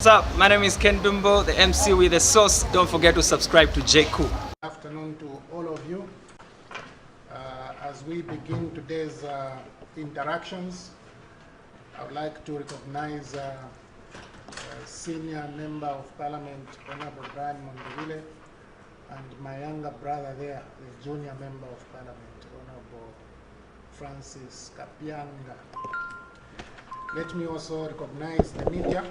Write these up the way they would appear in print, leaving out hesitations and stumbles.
What's up? My name is Ken Dumbo, the MC with the sauce. Don't forget to subscribe to J. Cool. Good afternoon to all of you. As we begin today's interactions, I would like to recognize Senior Member of Parliament, Honorable Brian Mondevile, and my younger brother there, the Junior Member of Parliament, Honorable Francis Kapianga. Let me also recognize the media.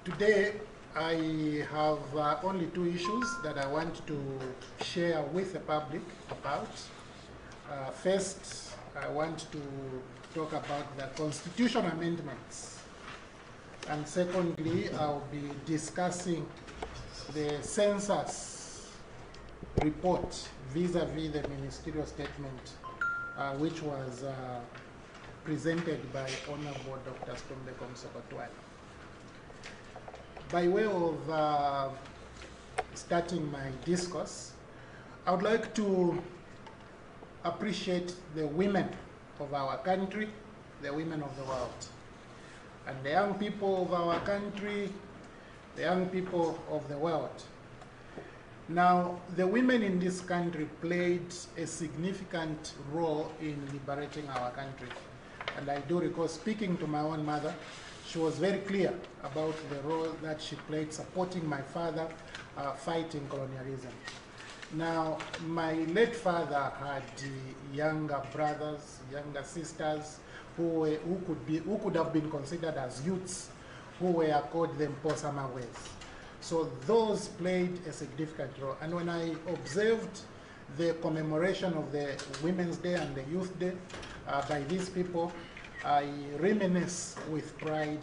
Today, I have only two issues that I want to share with the public about. First, I want to talk about the constitution amendments. And secondly, I'll be discussing the census report vis-a-vis the ministerial statement, which was presented by Honorable Dr. Stombeko Msokotwane. By way of starting my discourse, I would like to appreciate the women of our country, the women of the world, and the young people of our country, the young people of the world. Now, the women in this country played a significant role in liberating our country. And I do recall speaking to my own mother. She was very clear about the role that she played supporting my father fighting colonialism. Now, my late father had younger brothers, younger sisters who could have been considered as youths, who were called the Mposamawes. So those played a significant role. And when I observed the commemoration of the Women's Day and the Youth Day by these people, I reminisce with pride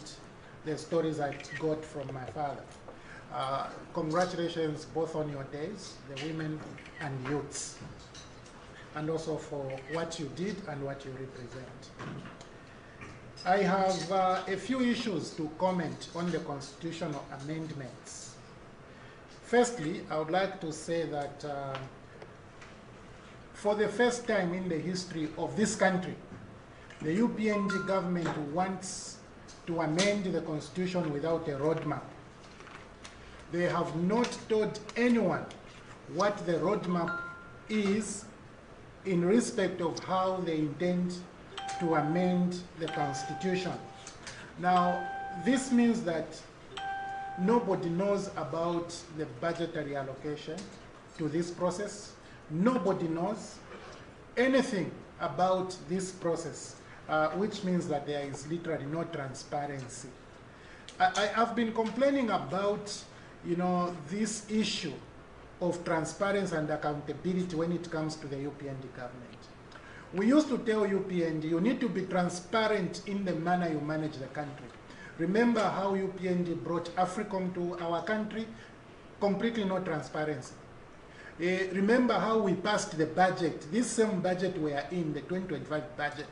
the stories I got from my father. Congratulations both on your days, the women and youths, and also for what you did and what you represent. I have a few issues to comment on the constitutional amendments. Firstly, I would like to say that for the first time in the history of this country, the UPND government wants to amend the constitution without a roadmap. They have not told anyone what the roadmap is in respect of how they intend to amend the constitution. Now, this means that nobody knows about the budgetary allocation to this process. Nobody knows anything about this process. Which means that there is literally no transparency. I have been complaining about, this issue of transparency and accountability when it comes to the UPND government. We used to tell UPND, you need to be transparent in the manner you manage the country. Remember how UPND brought AFRICOM to our country? Completely no transparency. Remember how we passed the budget, this same budget we are in, the 2025 budget.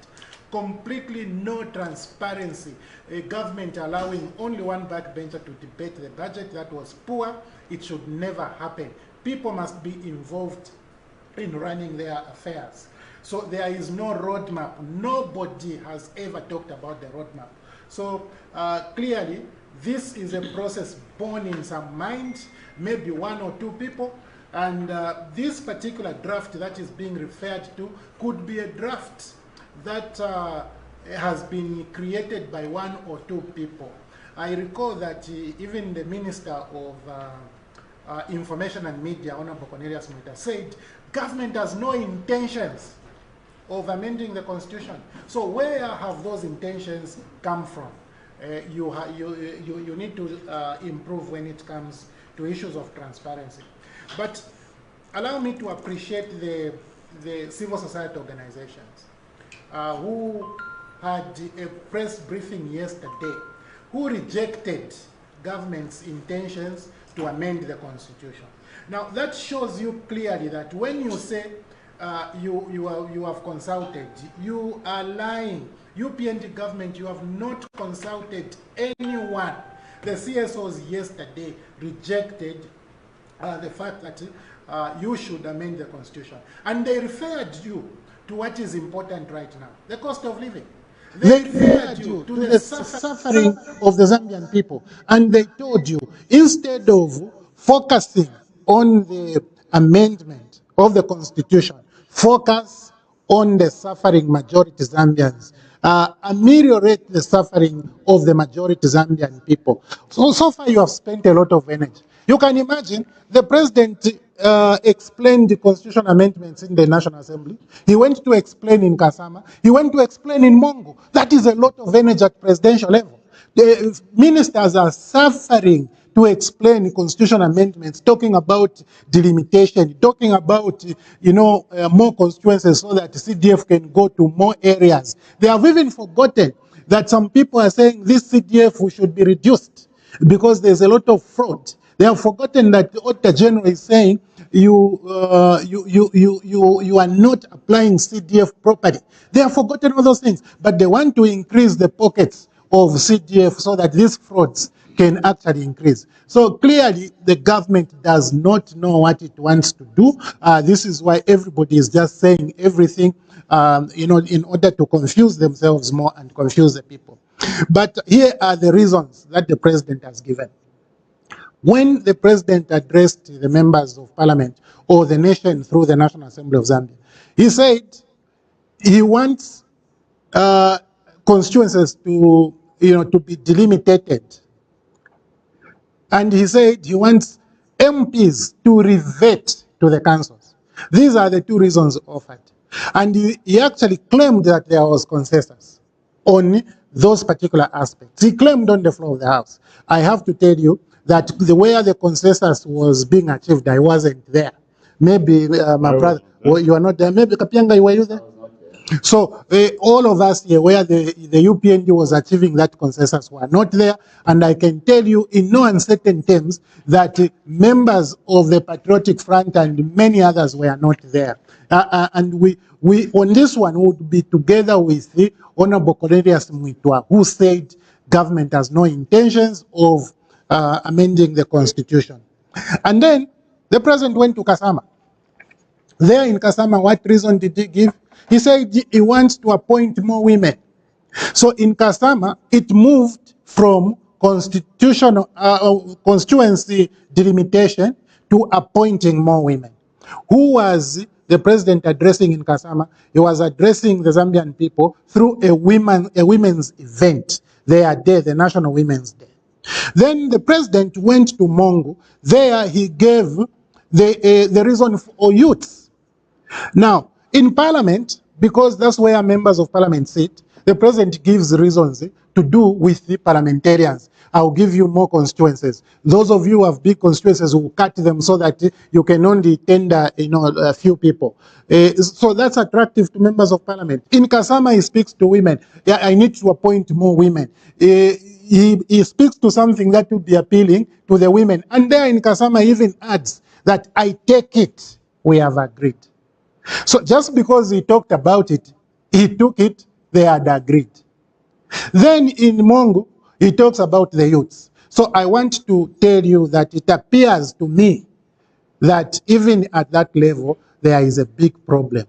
Completely no transparency. A government allowing only one backbencher to debate the budget. That was poor. It should never happen. People must be involved in running their affairs. So there is no roadmap. Nobody has ever talked about the roadmap. So clearly, this is a process born in some minds, maybe one or two people. And this particular draft that is being referred to could be a draft that has been created by one or two people. I recall that even the Minister of Information and Media, Honorable Cornelius Mwita, said government has no intentions of amending the constitution. So where have those intentions come from? You need to improve when it comes to issues of transparency. But allow me to appreciate the civil society organizations who had a press briefing yesterday, who rejected government's intentions to amend the constitution. Now that shows you clearly that when you say you have consulted, you are lying. UPND government, you have not consulted anyone. The CSOs yesterday rejected the fact that you should amend the constitution. And they referred you to what is important right now, the cost of living. They referred you to the suffering of the Zambian people, and they told you, instead of focusing on the amendment of the constitution, focus on the suffering majority Zambians, ameliorate the suffering of the majority Zambian people. So far you have spent a lot of energy. You can imagine the president explained the constitution amendments in the National Assembly. He went to explain in Kasama. He went to explain in Mongo. That is a lot of energy at presidential level. The ministers are suffering to explain constitution amendments, talking about delimitation, talking about, more constituencies so that CDF can go to more areas. They have even forgotten that some people are saying this CDF should be reduced because there's a lot of fraud. They have forgotten that the Auditor General is saying you are not applying CDF properly. They have forgotten all those things, but they want to increase the pockets of CDF so that these frauds can actually increase. So clearly, the government does not know what it wants to do. This is why everybody is just saying everything, in order to confuse themselves more and confuse the people. But here are the reasons that the president has given. When the president addressed the members of parliament or the nation through the National Assembly of Zambia, he said he wants constituencies to be delimited. And he said he wants MPs to revert to the councils. These are the two reasons offered. And he actually claimed that there was consensus on those particular aspects. He claimed on the floor of the House. I have to tell you that where the consensus was being achieved, I wasn't there. Maybe my brother, you are not there. Maybe Kapianga, were you there? So all of us here where the UPND was achieving that consensus were not there, and I can tell you in no uncertain terms that members of the Patriotic Front and many others were not there. And we on this one would be together with the Honorable Cornelius Mwitwa, who said government has no intentions of amending the constitution. And then the president went to Kasama. There in Kasama, what reason did he give? He said he wants to appoint more women. So in Kasama, it moved from constitutional constituency delimitation to appointing more women. Who was the president addressing in Kasama? He was addressing the Zambian people through a women's event. Their day, the National Women's Day. Then the president went to Mongo. There he gave the reason for youth. Now, in Parliament, because that's where members of Parliament sit, the president gives reasons to do with the parliamentarians. I'll give you more constituencies. Those of you who have big constituencies will cut them so that you can only tender, a few people. So that's attractive to members of Parliament. In Kasama, he speaks to women. Yeah, I need to appoint more women. He speaks to something that will be appealing to the women. And there in Kasama, he even adds that I take it, we have agreed. So just because he talked about it, he took it, they had agreed. Then in Mongo, he talks about the youths. So I want to tell you that it appears to me that even at that level, there is a big problem.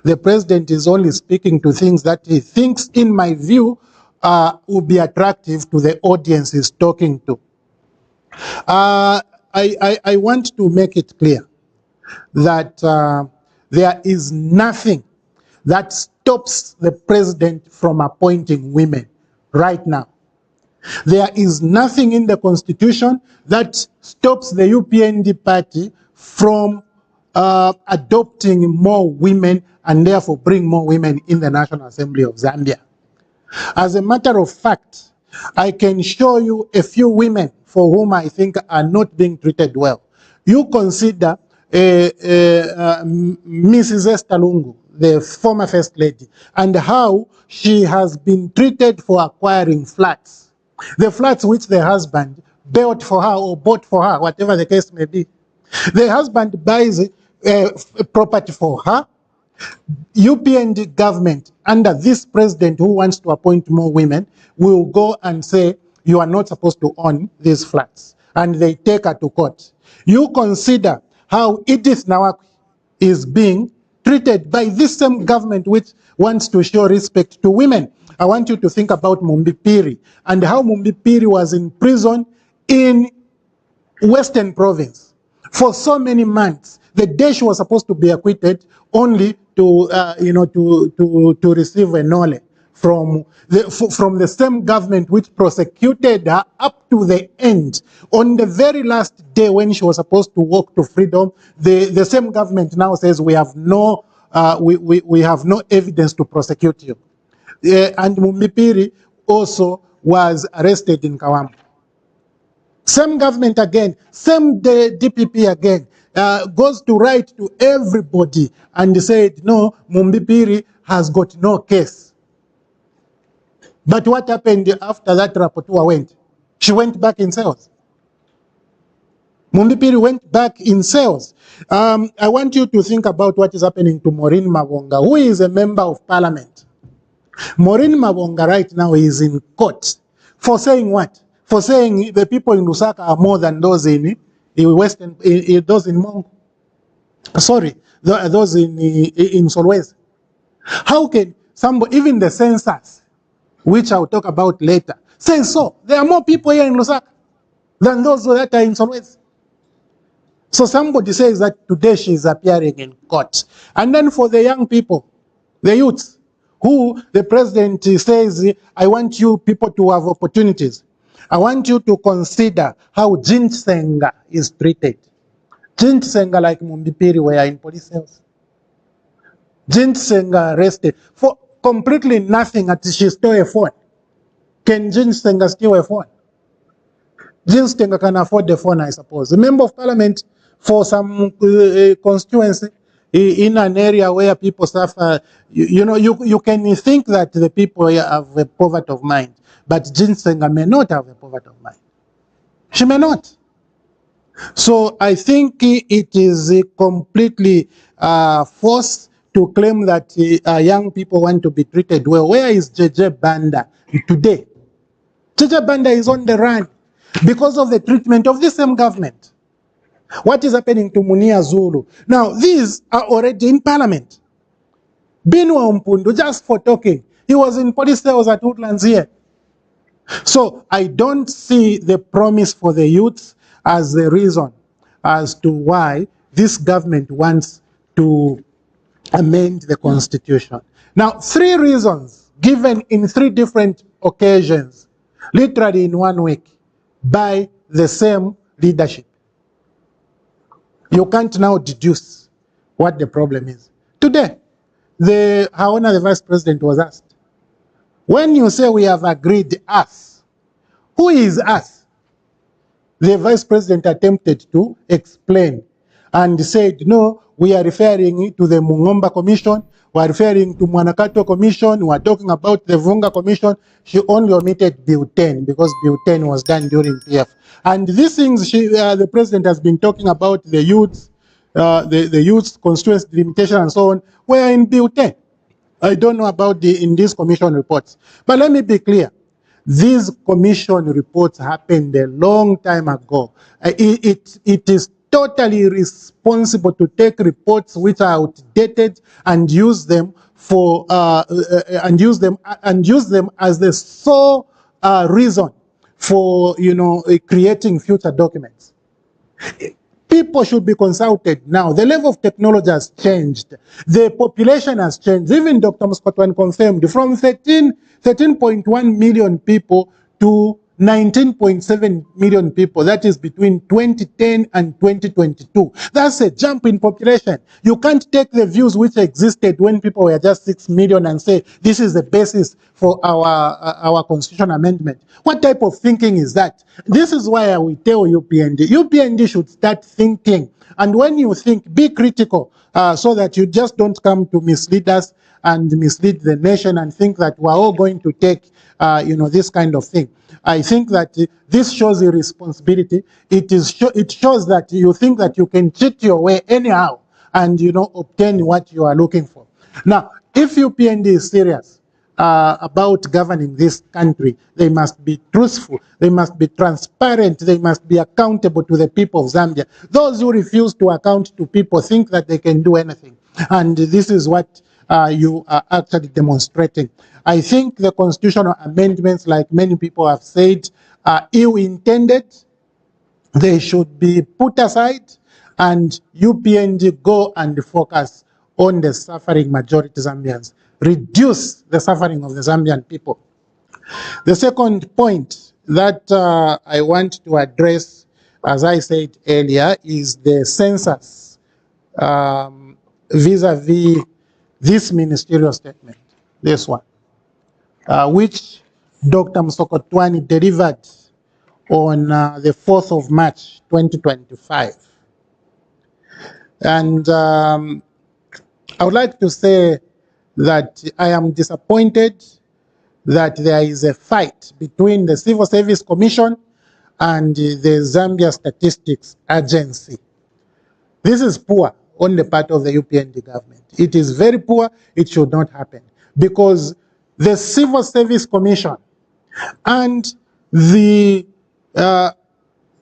The president is only speaking to things that he thinks, in my view, will be attractive to the audience he's talking to. I want to make it clear that there is nothing that stops the president from appointing women right now. There is nothing in the constitution that stops the UPND party from adopting more women and therefore bring more women in the National Assembly of Zambia. As a matter of fact, I can show you a few women for whom I think are not being treated well. You consider Mrs. Esther Lungu, the former First Lady, and how she has been treated for acquiring flats. The flats which the husband built for her or bought for her, whatever the case may be. The husband buys property for her. UPND government, under this president who wants to appoint more women, will go and say, you are not supposed to own these flats. And they take her to court. You consider how Edith Nawakwi is being treated by this same government which wants to show respect to women. I want you to think about Mumbipiri and how Mumbipiri was in prison in Western Province for so many months. The day she was supposed to be acquitted, only to to receive a nole from the same government which prosecuted her up to the end. On the very last day when she was supposed to walk to freedom, the same government now says we have no we have no evidence to prosecute you. And Mumbipiri also was arrested in Kawampu. Same government again, same DPP again, goes to write to everybody and said, no, Mumbipiri has got no case. But what happened after that rapporteur went? She went back in cells. Mumbipiri went back in cells. I want you to think about what is happening to Maureen Mavonga, who is a member of parliament. Maureen Mavonga right now is in court for saying what? For saying the people in Lusaka are more than those in Western, those in Mongo. Sorry, those in Solwezi. How can somebody, even the census, which I'll talk about later, say so? There are more people here in Lusaka than those that are in Solwezi. So somebody says that today she is appearing in court. And then for the young people, the youths, who the president says, I want you people to have opportunities. I want you to consider how Jinsenga is treated. Jinsenga, like Mumbipiri, were in police cells. Jinsenga arrested for completely nothing until she stole a phone. Can Jinsenga steal a phone? Jinsenga can afford the phone, I suppose. A member of parliament for some constituency in an area where people suffer, you can think that the people here have a poverty of mind, but Jinsenga may not have a poverty of mind. She may not. So I think it is completely false to claim that young people want to be treated well. Where is JJ Banda today? JJ Banda is on the run because of the treatment of the same government. What is happening to Munia Zulu? Now, these are already in parliament. Binwa Mpundu, just for talking, he was in police cells at Woodlands here. So I don't see the promise for the youth as the reason as to why this government wants to amend the constitution. Now, 3 reasons given in 3 different occasions, literally in 1 week, by the same leadership. You can't now deduce what the problem is. Today, the Vice President was asked, when you say we have agreed us, who is us? The Vice President attempted to explain and said, no, we are referring to the Mungomba Commission, we are referring to Mwanakato Commission, we are talking about the Vunga Commission. She only omitted Bill 10 because Bill 10 was done during PF. And these things the President has been talking about, the youths, the youths, constituency delimitation and so on, were in Bill 10. I don't know about in these commission reports. But let me be clear. These commission reports happened a long time ago. It is totally responsible to take reports which are outdated and use them for use them as the sole reason for creating future documents. People should be consulted now. The level of technology has changed. The population has changed. Even Dr. Muskotwan confirmed from 13.1 million people to 19.7 million people. That is between 2010 and 2022. That's a jump in population. You can't take the views which existed when people were just 6 million and say this is the basis for our constitution amendment. What type of thinking is that? This is why we tell UPND. UPND should start thinking. And when you think, be critical so that you just don't come to mislead us and mislead the nation and think that we're all going to take this kind of thing. I think that this shows irresponsibility. It shows that you think that you can cheat your way anyhow and obtain what you are looking for. Now, if UPND is serious about governing this country, they must be truthful, they must be transparent, they must be accountable to the people of Zambia. Those who refuse to account to people think that they can do anything. And this is what you are actually demonstrating. I think the constitutional amendments, like many people have said, are ill-intended. They should be put aside, and UPND go and focus on the suffering majority Zambians. Reduce the suffering of the Zambian people. The second point that I want to address, as I said earlier, is the census vis-a-vis this ministerial statement, this one, which Dr. Msokotwani delivered on the 4th of March, 2025. And I would like to say that I am disappointed that there is a fight between the Civil Service Commission and the Zambia Statistics Agency. This is poor on the part of the UPND government. It is very poor. It should not happen, because the Civil Service Commission and the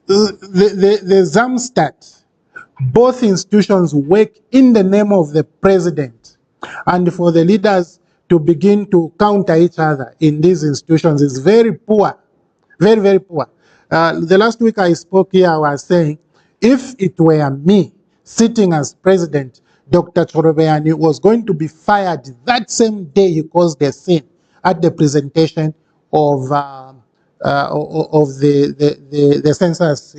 ZAMSTAT, both institutions work in the name of the president, and for the leaders to begin to counter each other in these institutions is very poor, very, very poor. The last week I spoke here, I was saying, if it were me sitting as president, Dr. Chorobeani was going to be fired that same day he caused the scene at the presentation of the census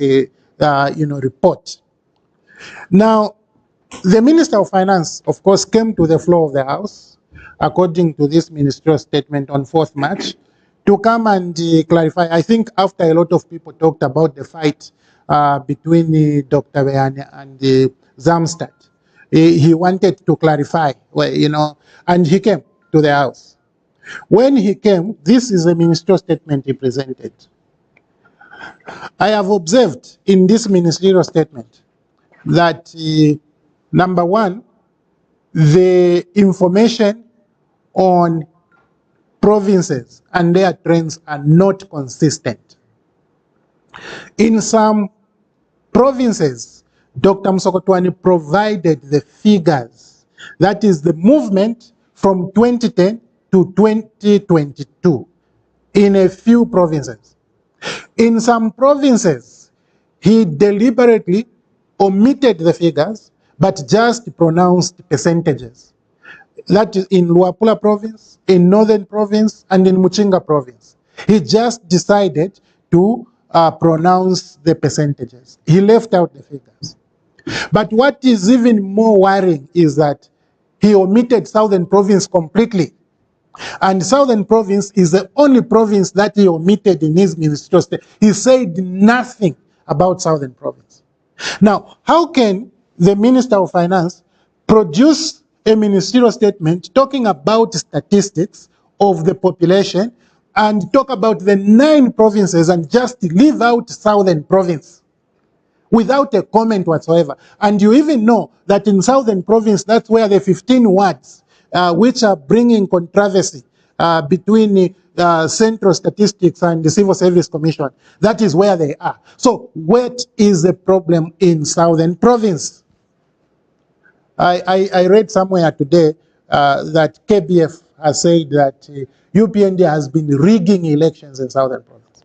report. Now, the Minister of Finance, of course, came to the floor of the House, according to this ministerial statement on 4th March, to come and clarify. I think after a lot of people talked about the fight between Dr. Beane and ZAMSTAT, he wanted to clarify, and he came to the House. When he came, this is a ministerial statement he presented. I have observed in this ministerial statement that, number one, the information on provinces and their trends are not consistent. In some provinces, Dr. Msokotwani provided the figures, that is the movement from 2010 to 2022 in a few provinces. In some provinces, he deliberately omitted the figures, but just pronounced percentages. That is in Luapula province, in Northern province, and in Muchinga province. He just decided to pronounce the percentages. He left out the figures. But what is even more worrying is that he omitted Southern province completely. And Southern province is the only province that he omitted in his ministerial statement. He said nothing about Southern province. Now, how can the Minister of Finance produce a ministerial statement talking about statistics of the population and talk about the 9 provinces and just leave out Southern province without a comment whatsoever? And you even know that in Southern province, that's where the 15 words which are bringing controversy between Central Statistics and the Civil Service Commission, that is where they are. So what is the problem in Southern province? I read somewhere today that KBF has said that UPND has been rigging elections in Southern province.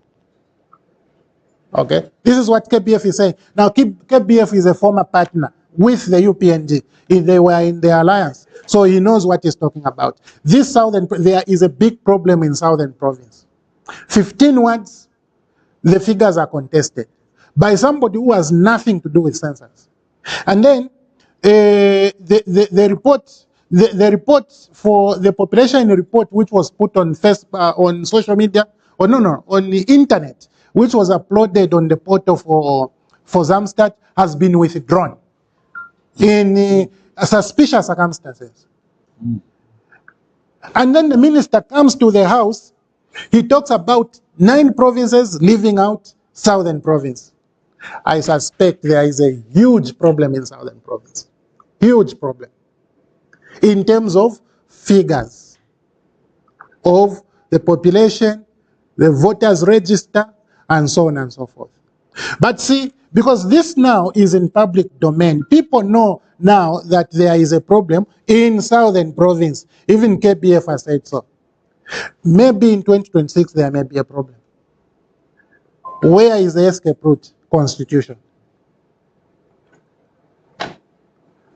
Okay, this is what KBF is saying. Now, KBF is a former partner with the UPND. They were in the alliance, so he knows what he's talking about. This there is a big problem in Southern province. 15 words, the figures are contested by somebody who has nothing to do with census. And then the report for the population report, which was put on Facebook, on social media, or on the internet, which was uploaded on the portal for ZAMSTAT, has been withdrawn in suspicious circumstances. And then the minister comes to the House, he talks about 9 provinces leaving out Southern province. I suspect there is a huge problem in Southern province. Huge problem in terms of figures of the population, the voters register, and so on and so forth. But see, Because this now is in public domain. People know now that there is a problem in Southern Province. Even KBF has said so. Maybe in 2026 there may be a problem. Where is the escape route? Constitution.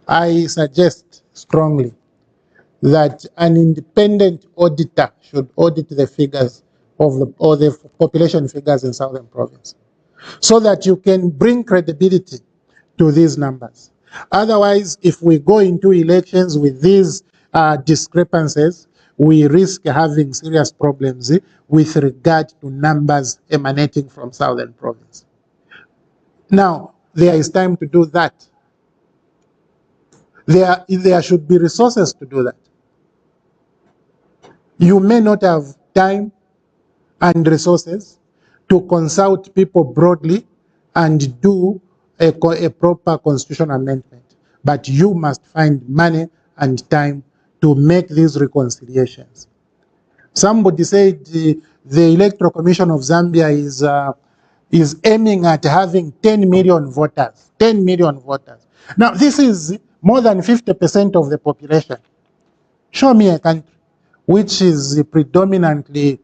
I suggest strongly that an independent auditor should audit the figures of the population figures in Southern Province, so that you can bring credibility to these numbers. Otherwise, if we go into elections with these discrepancies, we risk having serious problems with regard to numbers emanating from Southern Province. Now, there is time to do that. There should be resources to do that. You may not have time and resources to consult people broadly and do a proper constitutional amendment, but you must find money and time to make these reconciliations. Somebody said the Electoral Commission of Zambia is aiming at having 10 million voters. 10 million voters. Now, this is more than 50% of the population. Show me a country which is predominantly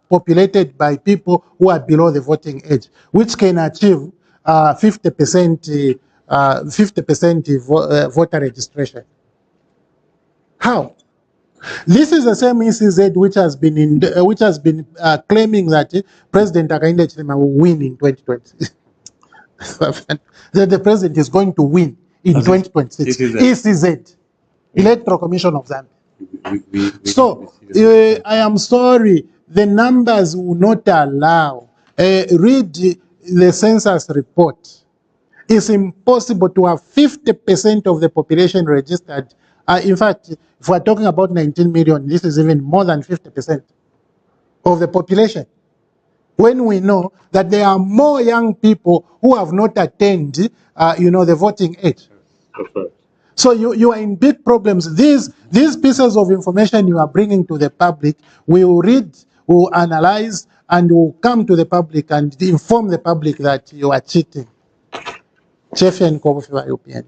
populated by people who are below the voting age, which can achieve 50% voter registration. How? This is the same ECZ which has been claiming that President Hakainde Hichilema will win in 2020. That the president is going to win in 2026. ECZ, Electoral Commission of Zambia. So I am sorry, the numbers will not allow. Read the census report. It's impossible to have 50% of the population registered. In fact, if we're talking about 19 million, this is even more than 50% of the population. When we know that there are more young people who have not attained, the voting age. So you are in big problems. These pieces of information you are bringing to the public, we will read, we will analyze, and we will come to the public and inform the public that you are cheating. Chief and Kobofiwa UPN.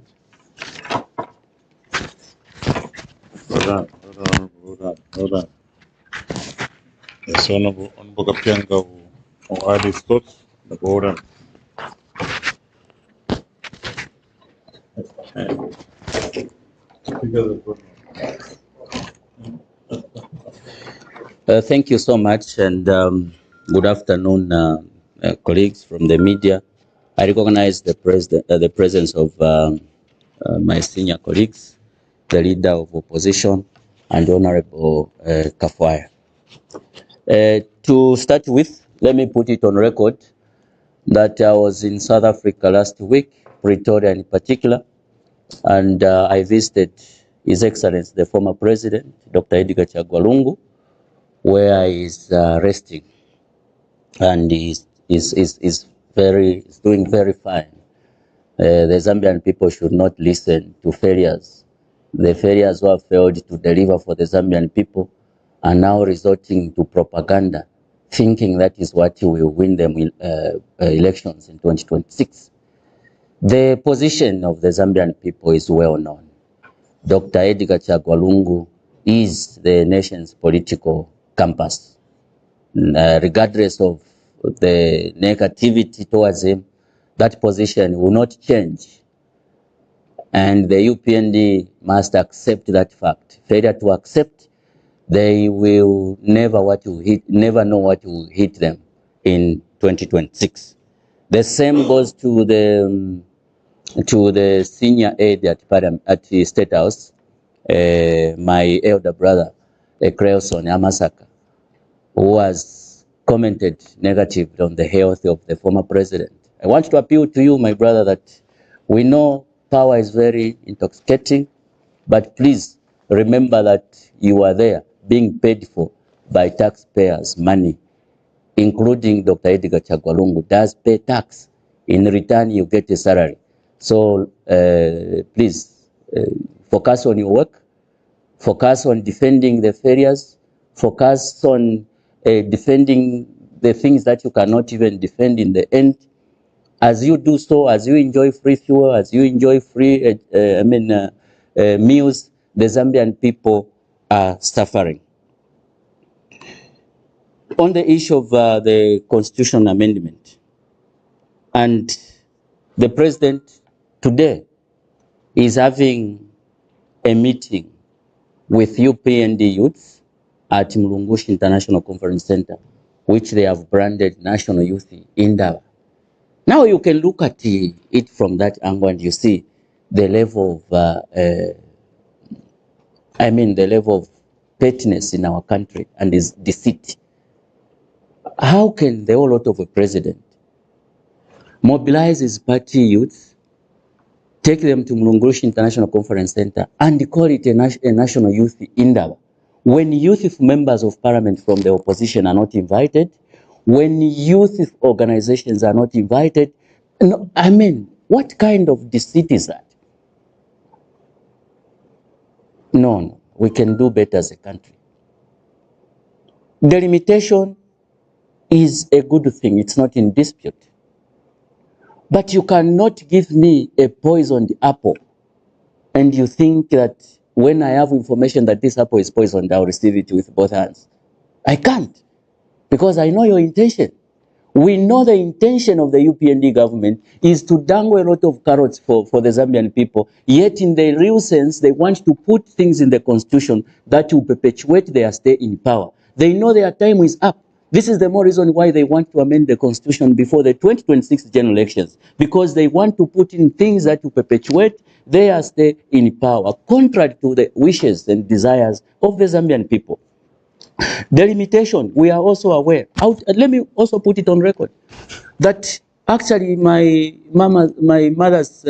Hold on. Yes, Honorable Kapianga will add his thoughts. Hold on. Thank you so much, and good afternoon, colleagues from the media. I recognize the presence of my senior colleagues, the leader of opposition, and Honorable Kafwaya. To start with, let me put it on record that I was in South Africa last week, Pretoria in particular, and I visited His Excellency, the former President, Dr. Edgar Chagwa Lungu, where he is resting, and is doing very fine. The Zambian people should not listen to failures. The failures who have failed to deliver for the Zambian people are now resorting to propaganda, thinking that is what will win them elections in 2026. The position of the Zambian people is well known. Dr. Edgar Chagwa Lungu is the nation's political compass. Regardless of the negativity towards him, that position will not change. And the UPND must accept that fact. Failure to accept, they will never know what will hit them in 2026. The same goes to the senior aide at the State House, my elder brother, Creoson Amasaka, who has commented negatively on the health of the former president. I want to appeal to you, my brother, that we know power is very intoxicating, but please remember that you are there being paid for by taxpayers' money, including Dr. Edgar Chagwa Lungu does pay tax. In return, you get a salary. So please focus on your work, focus on defending the failures, focus on defending the things that you cannot even defend in the end. As you do so, as you enjoy free fuel, as you enjoy free, meals, the Zambian people are suffering. On the issue of the constitutional amendment, and the president today is having a meeting with UPND youths at Mlungushi International Conference Center, which they have branded National Youth Indaba. Now you can look at it from that angle and you see the level of, the level of pettiness in our country and is deceit. How can the whole lot of a president mobilize his party youths, take them to Mlungushi International Conference Center and call it a National Youth Indaba, when youth members of parliament from the opposition are not invited, when youth organizations are not invited? No, what kind of deceit is that? No, we can do better as a country. Delimitation is a good thing, it's not in dispute. But you cannot give me a poisoned apple and you think that when I have information that this apple is poisoned, I'll receive it with both hands. I can't, because I know your intention. We know the intention of the UPND government is to dangle a lot of carrots for the Zambian people, yet in the real sense, they want to put things in the constitution that will perpetuate their stay in power. They know their time is up. This is the more reason why they want to amend the constitution before the 2026 general elections, because they want to put in things that will perpetuate their stay in power, contrary to the wishes and desires of the Zambian people. Delimitation, we are also aware. Let me also put it on record that actually my mother's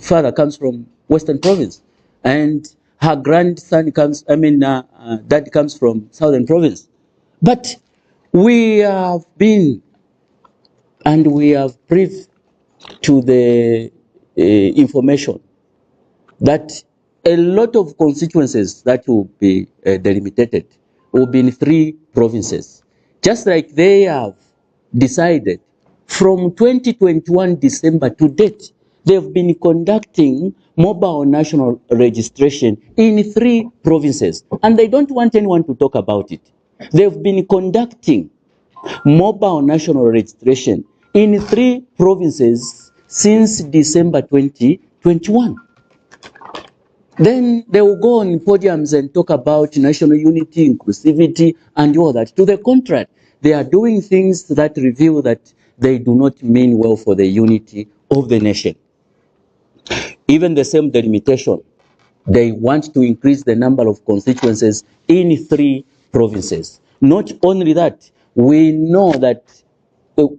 father comes from Western Province, and her grandson comes, dad comes from Southern Province. But we have been and we have privy to the information that a lot of constituencies that will be delimited will be in 3 provinces. Just like they have decided from 2021 December to date, they've been conducting mobile national registration in 3 provinces. And they don't want anyone to talk about it. They've been conducting mobile national registration in 3 provinces since December 2021. Then they will go on podiums and talk about national unity, inclusivity, and all that. To the contrary, they are doing things that reveal that they do not mean well for the unity of the nation. Even the same delimitation, they want to increase the number of constituencies in 3 provinces. Not only that, we know that,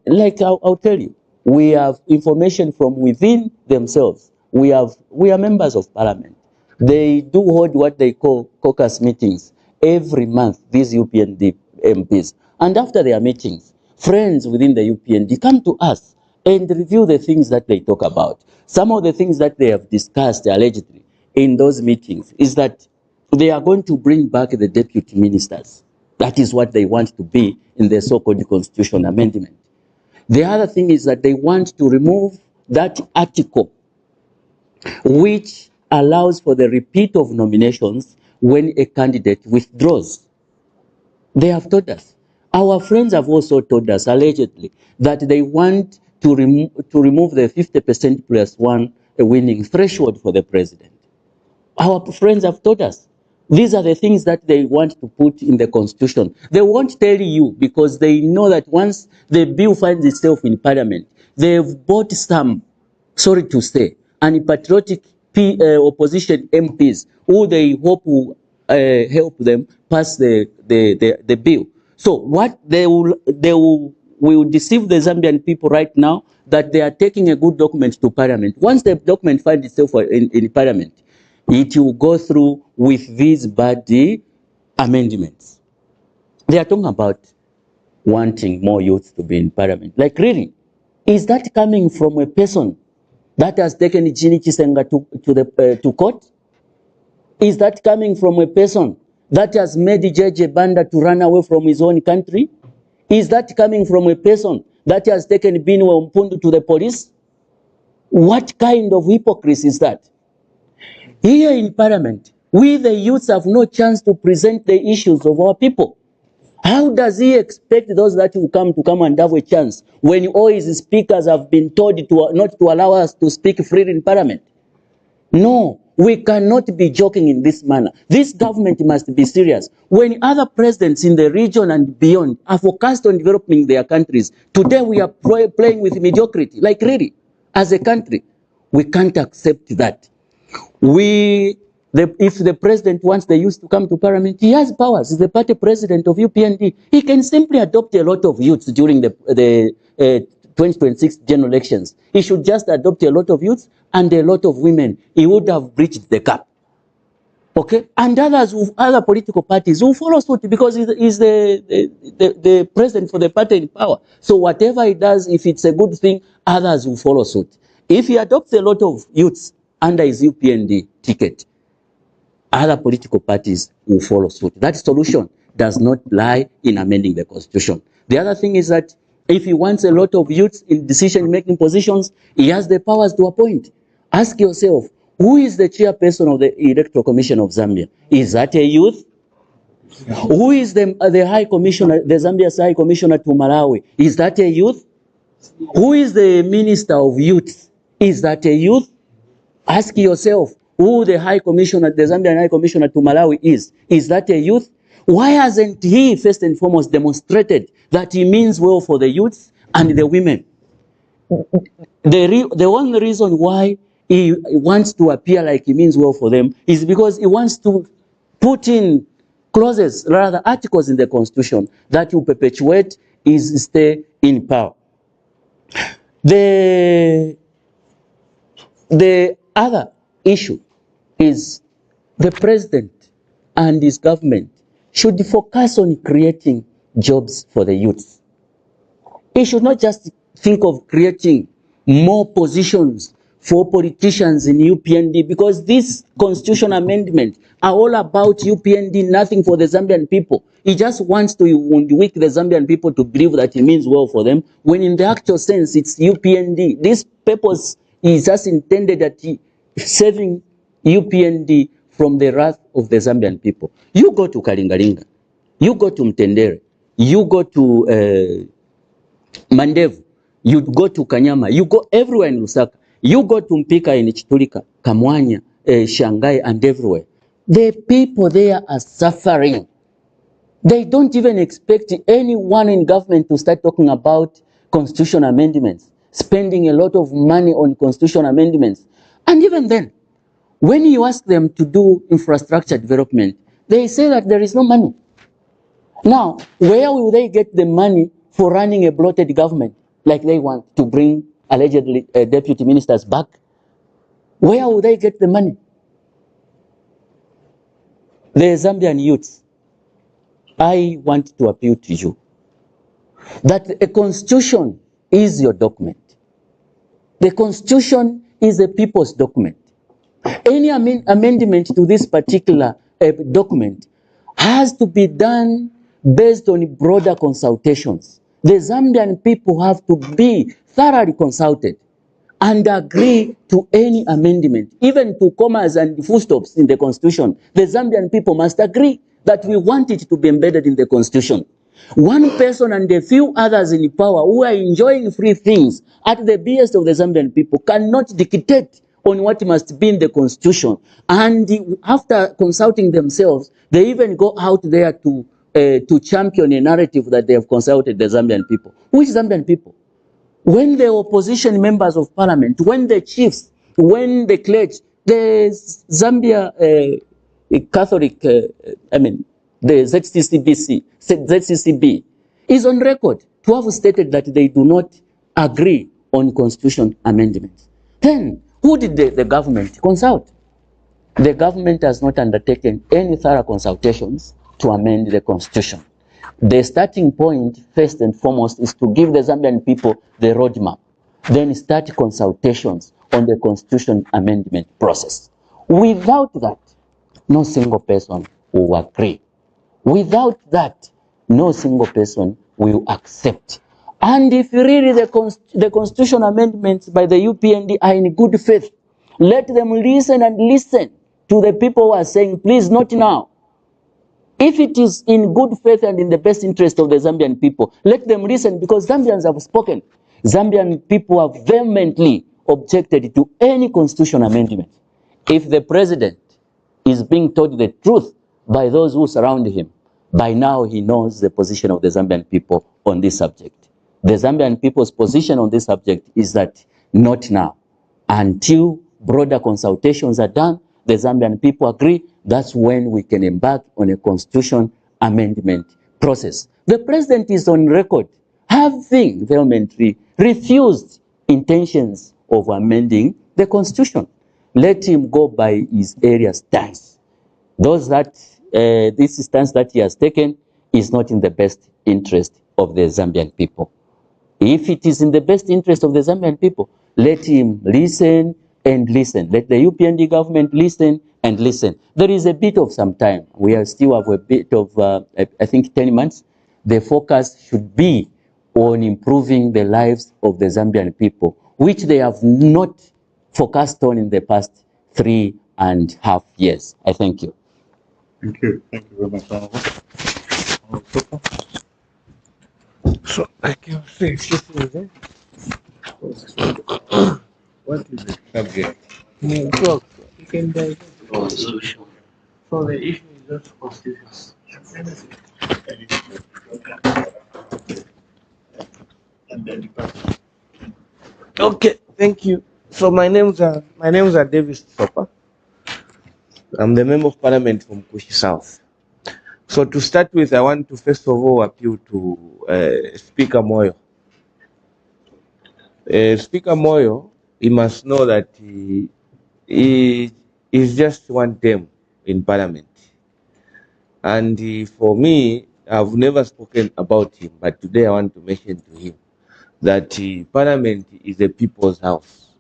like I'll tell you, we have information from within themselves. We are members of parliament. They do hold what they call caucus meetings every month, these UPND MPs. And after their meetings, friends within the UPND come to us and review the things that they talk about. Some of the things that they have discussed allegedly in those meetings is that they are going to bring back the deputy ministers. That is what they want to be in the so-called constitutional amendment. The other thing is that they want to remove that article which allows for the repeat of nominations when a candidate withdraws. They have told us. Our friends have also told us, allegedly, that they want to remove the 50% plus 1 winning threshold for the president. Our friends have told us. These are the things that they want to put in the constitution. They won't tell you because they know that once the bill finds itself in parliament, they've bought some, sorry to say, unpatriotic opposition MPs who they hope will help them pass the bill. So what they will deceive the Zambian people right now that they are taking a good document to parliament. Once the document finds itself in parliament, it will go through with these bad amendments. They are talking about wanting more youth to be in parliament. Like really, is that coming from a person that has taken Jini Chisenga to court? Is that coming from a person that has made Jeje Banda to run away from his own country? Is that coming from a person that has taken Binwe Mpundu to the police? What kind of hypocrisy is that? Here in Parliament, we the youths have no chance to present the issues of our people. How does he expect those that will come and have a chance when all his speakers have been told not to allow us to speak freely in Parliament? No, we cannot be joking in this manner. This government must be serious. When other presidents in the region and beyond are focused on developing their countries, today we are playing with mediocrity. Like really, as a country, we can't accept that. If the president wants the youth to come to Parliament, he has powers. He's the party president of UPND. He can simply adopt a lot of youths during the 2026 general elections. He should just adopt a lot of youths and a lot of women. He would have breached the gap. Okay? And other political parties will follow suit because he's the president for the party in power. So whatever he does, if it's a good thing, others will follow suit. If he adopts a lot of youths under his UPND ticket, other political parties will follow suit. That solution does not lie in amending the constitution. The other thing is that if he wants a lot of youths in decision-making positions, he has the powers to appoint. Ask yourself, who is the chairperson of the Electoral Commission of Zambia? Is that a youth? Who is the High Commissioner, the Zambia's High Commissioner to Malawi? Is that a youth? Who is the Minister of Youth? Is that a youth? Ask yourself, who the High Commissioner, the Zambian High Commissioner to Malawi is. Is that a youth? Why hasn't he first and foremost demonstrated that he means well for the youths and the women? The only reason why he wants to appear like he means well for them is because he wants to put in clauses, rather articles in the constitution that will perpetuate his stay in power. The other issue is the president and his government should focus on creating jobs for the youth. He should not just think of creating more positions for politicians in UPND, because these constitution amendments are all about UPND, nothing for the Zambian people. He just wants to weak the Zambian people to believe that he means well for them, when in the actual sense it's UPND. This purpose is just intended at saving UPND from the wrath of the Zambian people. You go to Kalingalinga, you go to Mtendere, you go to Mandevu, you go to Kanyama, you go everywhere in Lusaka, you go to Mpika in Chitulika, Kamwanya, Shanghai, and everywhere. The people there are suffering. They don't even expect anyone in government to start talking about constitution amendments, spending a lot of money on constitution amendments. And even then, when you ask them to do infrastructure development, they say that there is no money. Now, where will they get the money for running a bloated government like they want to bring allegedly deputy ministers back? Where will they get the money? The Zambian youths, I want to appeal to you that a constitution is your document. The constitution is a people's document. Any amendment to this particular document has to be done based on broader consultations. The Zambian people have to be thoroughly consulted and agree to any amendment, even to commas and full stops in the constitution. The Zambian people must agree that we want it to be embedded in the constitution. One person and a few others in power who are enjoying free things at the behest of the Zambian people cannot dictate on what must be in the constitution. And after consulting themselves, they even go out there to champion a narrative that they have consulted the Zambian people. Which Zambian people? When the opposition members of parliament, when the chiefs, when the clergy, the Zambia Catholic, the ZCCB is on record to have stated that they do not agree on constitution amendments. Then, who did the government consult? The government has not undertaken any thorough consultations to amend the constitution. The starting point, first and foremost, is to give the Zambian people the roadmap, then start consultations on the constitution amendment process. Without that, no single person will agree. Without that, no single person will accept. And if really the constitution amendments by the UPND are in good faith, let them listen and listen to the people who are saying, please, not now. If it is in good faith and in the best interest of the Zambian people, let them listen, because Zambians have spoken. Zambian people have vehemently objected to any constitution amendment. If the president is being told the truth by those who surround him, by now he knows the position of the Zambian people on this subject. The Zambian people's position on this subject is that not now. Until broader consultations are done, the Zambian people agree, that's when we can embark on a constitution amendment process. The president is on record having vehemently refused intentions of amending the constitution. Let him go by his area stance. Those that this stance that he has taken is not in the best interest of the Zambian people. If it is in the best interest of the Zambian people, let him listen and listen. Let the UPND government listen and listen. There is a bit of some time. We are still have a bit of, I think, 10 months. The focus should be on improving the lives of the Zambian people, which they have not focused on in the past 3.5 years. I thank you. Thank you. Thank you very much, Honorable. Honorable Sopa. So I can say, what is the subject? You can divert so the issue is just constitution. Okay, thank you. So my names are Davis Sopa. I'm the Member of Parliament from Kushi South. So to start with, I want to first of all appeal to Speaker Moyo. Speaker Moyo, he must know that he is just one term in Parliament. And for me, I've never spoken about him, but today I want to mention to him that Parliament is the people's house.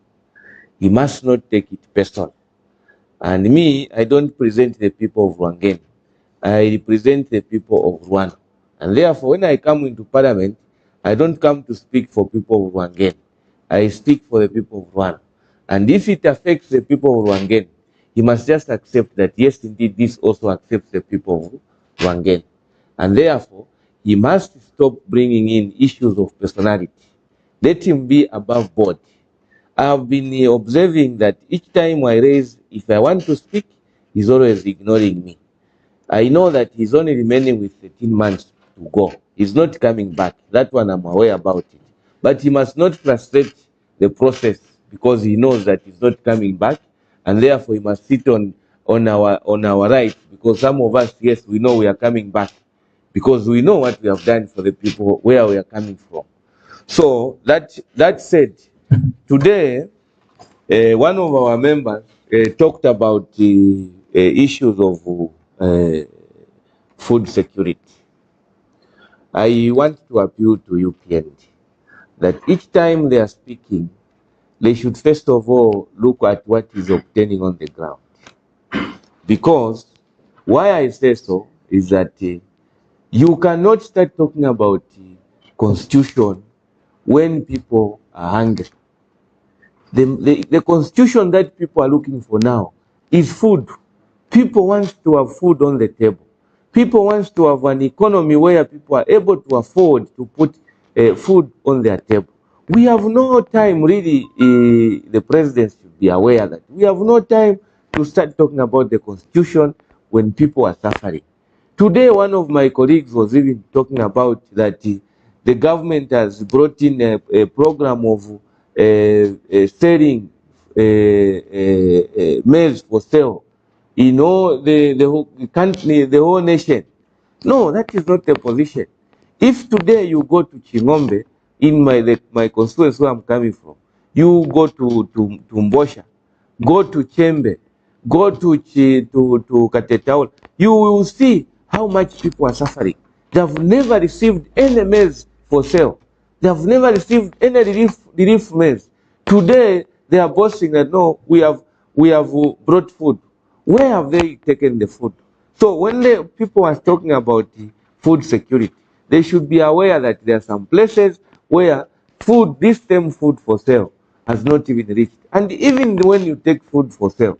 He must not take it personal. And me, I don't present the people of Rwangen. I represent the people of Rwanda. And therefore, when I come into Parliament, I don't come to speak for people of Rwangen. I speak for the people of Rwanda. And if it affects the people of Rwangen, he must just accept that, yes, indeed, this also accepts the people of Rwangen. And therefore, he must stop bringing in issues of personality. Let him be above board. I've been observing that each time I raise, if I want to speak, he's always ignoring me. I know that he's only remaining with 13 months to go. He's not coming back. That one I'm aware about it. But he must not frustrate the process because he knows that he's not coming back, and therefore he must sit on our right, because some of us, yes, we know we are coming back because we know what we have done for the people, where we are coming from. So that said, today one of our members talked about the issues of food security. I want to appeal to UPND that each time they are speaking, they should first of all look at what is obtaining on the ground. Because why I say so is that you cannot start talking about constitution when people are hungry. The constitution that people are looking for now is food. People want to have food on the table. People want to have an economy where people are able to afford to put food on their table. We have no time, really, the president should be aware that we have no time to start talking about the constitution when people are suffering. Today, one of my colleagues was even talking about that the government has brought in a program of selling maize for sale. You know, the whole country, the whole nation. No, that is not the position. If today you go to Chingombe, in my constituency where I'm coming from, you go to Mbosha, go to Chembe, go to Katetaula, you will see how much people are suffering. They have never received any maize for sale. They have never received any relief maize. Today they are boasting that no, we have brought food. Where have they taken the food? So when the people are talking about the food security, they should be aware that there are some places where food, this same food for sale, has not even reached. And even when you take food for sale,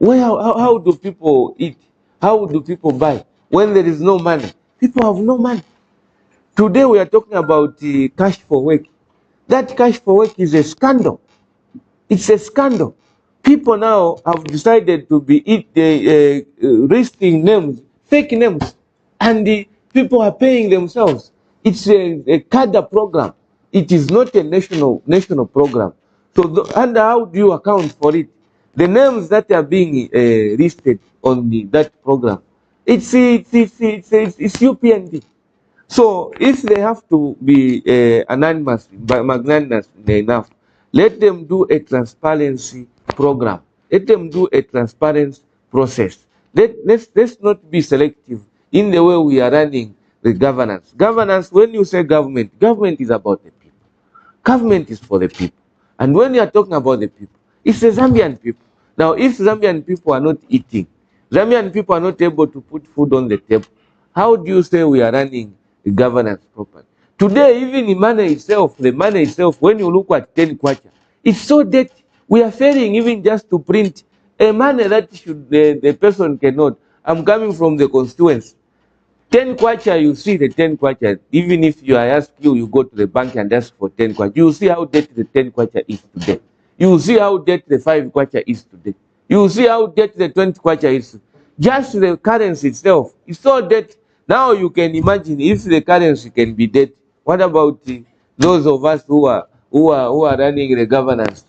how do people eat? How do people buy? When there is no money, people have no money. Today we are talking about cash for work. That cash for work is a scandal. It's a scandal. People now have decided to be listing names, fake names, and the people are paying themselves. It's a cadre program. It is not a national program. So, and how do you account for it? The names that are being listed on that program, it's UPND. So if they have to be anonymous, magnanimous enough, let them do a transparency program. Let them do a transparent process. Let's not be selective in the way we are running the governance. Governance, when you say government, government is about the people. Government is for the people. And when you are talking about the people, it's the Zambian people. Now, if Zambian people are not eating, Zambian people are not able to put food on the table, how do you say we are running the governance properly? Today, even the money itself, when you look at 10 kwacha, it's so dirty. We are failing even just to print a money that the person cannot. I'm coming from the constituency. 10 kwacha, you see the 10 kwacha, even if you are asked you go to the bank and ask for 10 kwacha, you see how dirty the 10 kwacha is today. You see how dirty the 5 kwacha is today. You see how dirty the 20 kwacha is. Just the currency itself is so dirty. Now you can imagine if the currency can be dirty, what about those of us who are running the governance?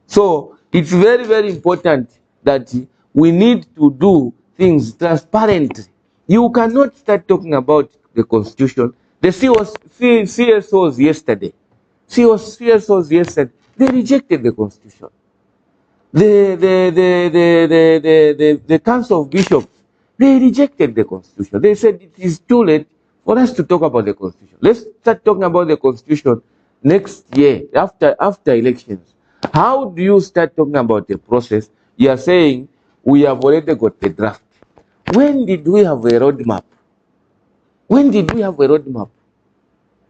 So it's very, very important that we need to do things transparently. You cannot start talking about the constitution. The CSOs yesterday, they rejected the constitution. The Council of Bishops, they rejected the constitution. They said it is too late for us to talk about the constitution. Let's start talking about the constitution next year, after elections. How do you start talking about the process? You are saying we have already got the draft. When did we have a roadmap? When did we have a roadmap?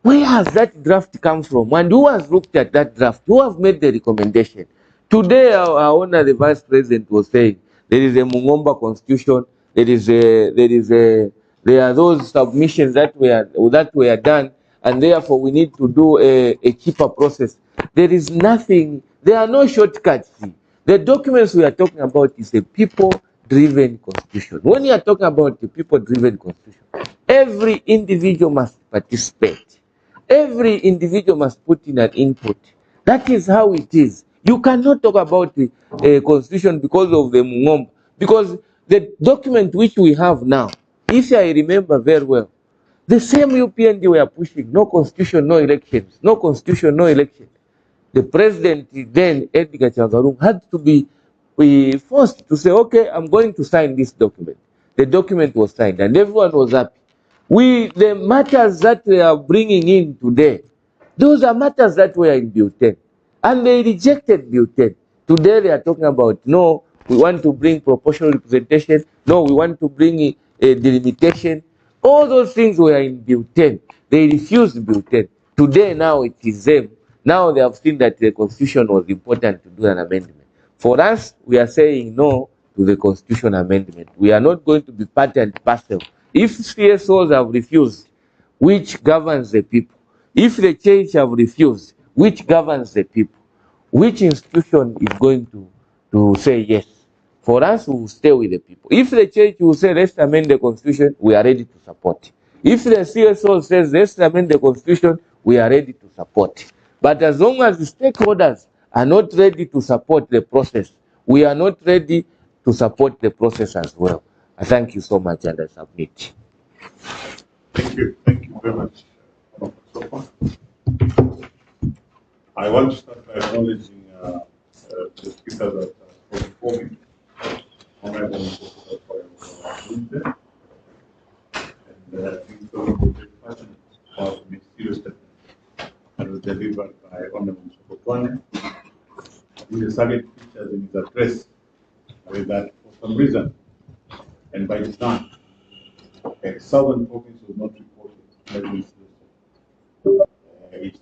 Where has that draft come from? And who has looked at that draft? Who have made the recommendation? Today, our owner, the vice president, was saying there is a Mungomba constitution. There are those submissions that were done, and therefore we need to do a cheaper process. There is nothing. There are no shortcuts. The documents we are talking about is a people-driven constitution. When you are talking about the people-driven constitution, every individual must participate. Every individual must put in an input. That is how it is. You cannot talk about the constitution because of the Mungomba. Because the document which we have now, if I remember very well, the same UPND were pushing no constitution, no elections, no constitution, no election. The president then, Edgar Chagarum, had to be forced to say, okay, I'm going to sign this document. The document was signed and everyone was happy. The matters that they are bringing in today, those are matters that were in Bill 10. And they rejected Bill 10. Today they are talking about, no, we want to bring proportional representation. No, we want to bring a delimitation. All those things were in Bill 10. They refused Bill 10. Today now it is them. Now they have seen that the constitution was important to do an amendment. For us, we are saying no to the constitution amendment. We are not going to be part and parcel. If CSOs have refused, which governs the people? If the church have refused, which governs the people? Which institution is going to say yes? For us, we will stay with the people. If the church will say, let's amend the constitution, we are ready to support. If the CSO says, let's amend the constitution, we are ready to support. But as long as the stakeholders are not ready to support the process, we are not ready to support the process as well. I thank you so much and I submit. Thank you very much. So I want to start by acknowledging the speakers that spoke before me. Honorable and I think it's very passionate about the mysterious statement that was delivered by Honorable Sokotwane. The salient features in his address were that for some reason and by design, a southern province was not reported as this. It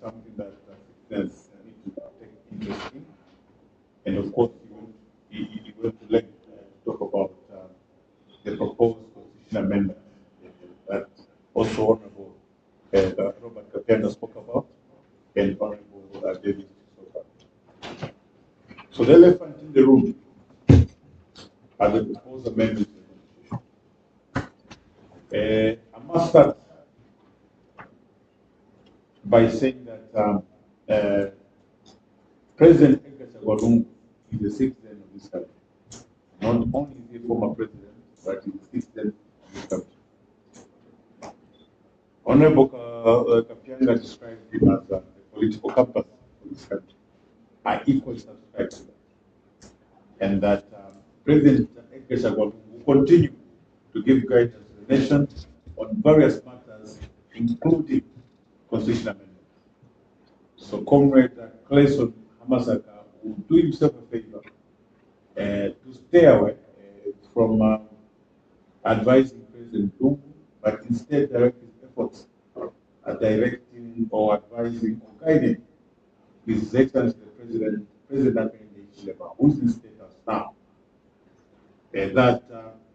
and Honorable David Soka. So the elephant in the room are the proposed amendments to the Constitution. I must start by saying that President Edgar Chagwa Lungu is a citizen of this country. Not only is he a former president, but he's a citizen of this country. Honorable Kapianga described him as a political compass for this country. I equally subscribe to that. And that President Edgar Chagwa will continue to give guidance to the nation on various matters, including constitutional amendments. So Comrade Clayson Hamasaka will do himself a favor to stay away from advising President Lungu, but instead direct his efforts at directing or advising or guiding His Excellency the President Chilema, who is in status now, that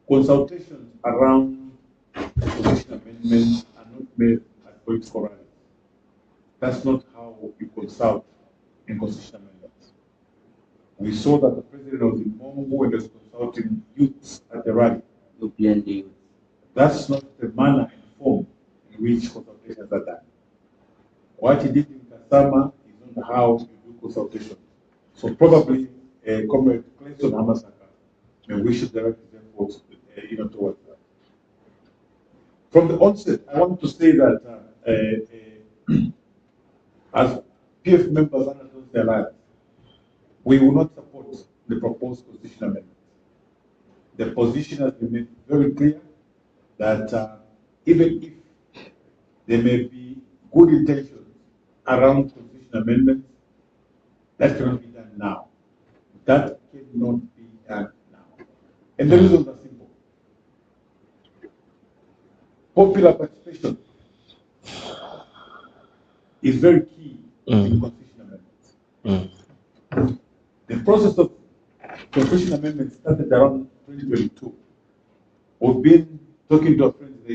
consultations around constitutional amendments are not made at political rallies. That's not how you consult in constitutional amendments. We saw that the President was in Mongo and was consulting youths at the rally. UPND. That's not the manner and form in which consultations are done. What he did in Kasama is not how you do consultation. So probably Comrade Clayton Hamasaka may wish to direct his efforts towards that. From the onset, I want to say that as PF members under the alliance, we will not support the proposed constitutional amendment. The position has been made very clear that even if there may be good intentions around constitutional amendments, that cannot be done now. That cannot be done now. And the reasons are simple. Popular participation is very key in constitutional amendments. The process of constitutional amendments started around 2022. We've been talking to our friends at the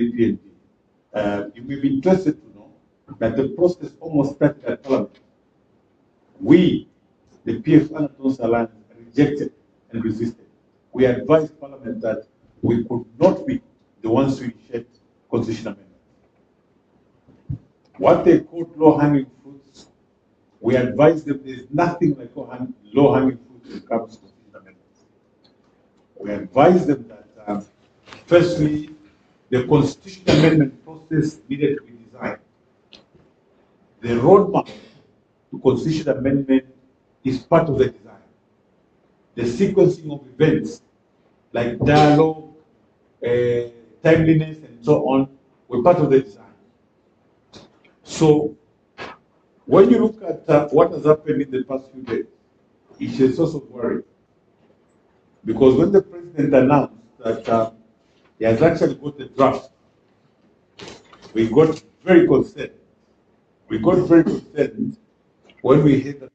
APND. You may be interested to know that the process almost started at Parliament. We, the PF Anatons Alliance, rejected and resisted. We advised Parliament that we could not be the ones to initiate constitutional amendments. What they called low-hanging fruits, we advised them there's nothing like low-hanging fruits when it comes to constitutional amendments. We advised them that, firstly, the constitutional amendment process needed to be designed. The roadmap to constitutional amendment is part of the design. The sequencing of events like dialogue, timeliness, and so on were part of the design. So when you look at what has happened in the past few days, it's a source of worry. Because when the president announced that he has actually got the draft, we got very concerned. We got very concerned when we heard that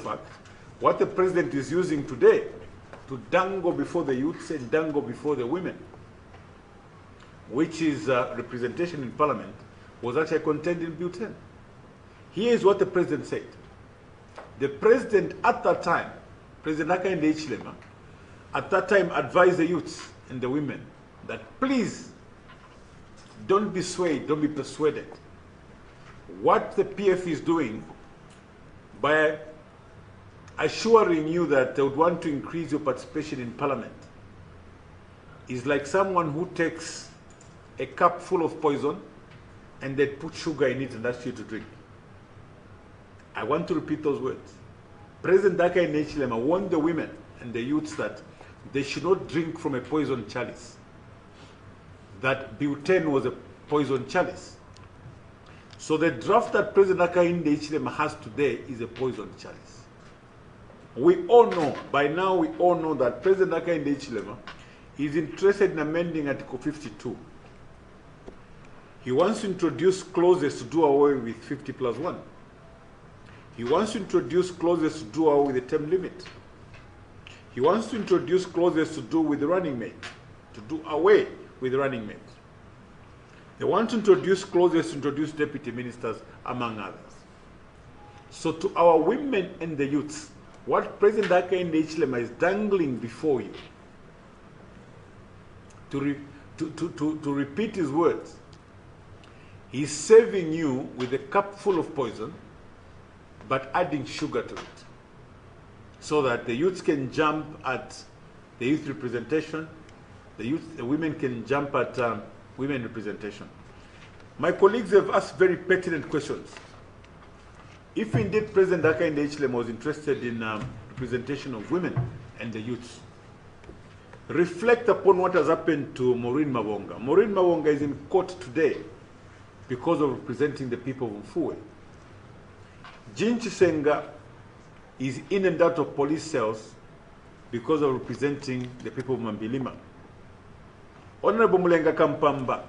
fact, what the president is using today to dangle before the youths and dangle before the women, which is representation in parliament, was actually contained in Bill 10. Here is what the president said. The president at that time, President Hakainde Hichilema, at that time advised the youths and the women that please don't be swayed, don't be persuaded. What the PF is doing by assuring you that they would want to increase your participation in parliament is like someone who takes a cup full of poison and they put sugar in it and ask you to drink. I want to repeat those words. President Hakainde Hichilema warned the women and the youths that they should not drink from a poison chalice. That Bill 10 was a poison chalice. So the draft that President Hakainde Hichilema has today is a poison chalice. We all know, by now we all know that President Hakainde Hichilema is interested in amending Article 52. He wants to introduce clauses to do away with 50+1. He wants to introduce clauses to do away with the term limit. He wants to introduce clauses to do with the running mate, to do away with the running mate. They want to introduce clauses to introduce deputy ministers, among others. So to our women and the youths, what President Hakainde Hichilema is dangling before you, to repeat his words, he's serving you with a cup full of poison, but adding sugar to it, so that the youths can jump at the youth representation, the women can jump at women representation. My colleagues have asked very pertinent questions. If indeed President Hakainde Hichilema was interested in representation of women and the youths, reflect upon what has happened to Maureen Mavonga. Maureen Mavonga is in court today because of representing the people of Mfue. Jean Chisenga is in and out of police cells because of representing the people of Mambilima. Honorable Mulenga Kampamba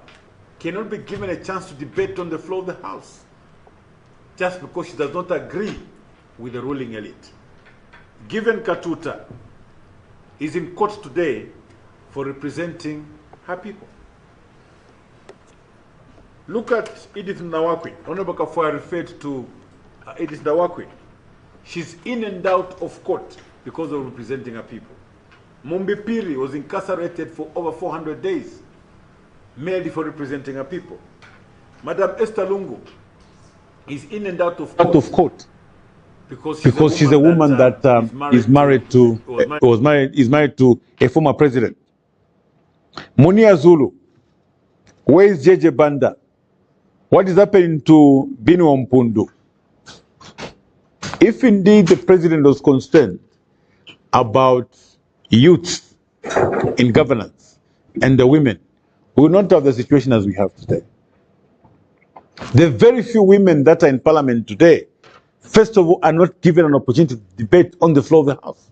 cannot be given a chance to debate on the floor of the House just because she does not agree with the ruling elite. Given Katuta is in court today for representing her people. Look at Edith Nawakwi. Honorable Kafua referred to Edith Nawakwi. She's in and out of court because of representing her people. Mumbi Piri was incarcerated for over 400 days, merely for representing her people. Madam Esther Lungu is in and out of court because she's a woman that is married to a former president. Munia Zulu, where is JJ Banda? What is happening to Binu Mpundu? If indeed the president was concerned about youth in governance and the women, we will not have the situation as we have today. The very few women that are in parliament today, first of all, are not given an opportunity to debate on the floor of the House.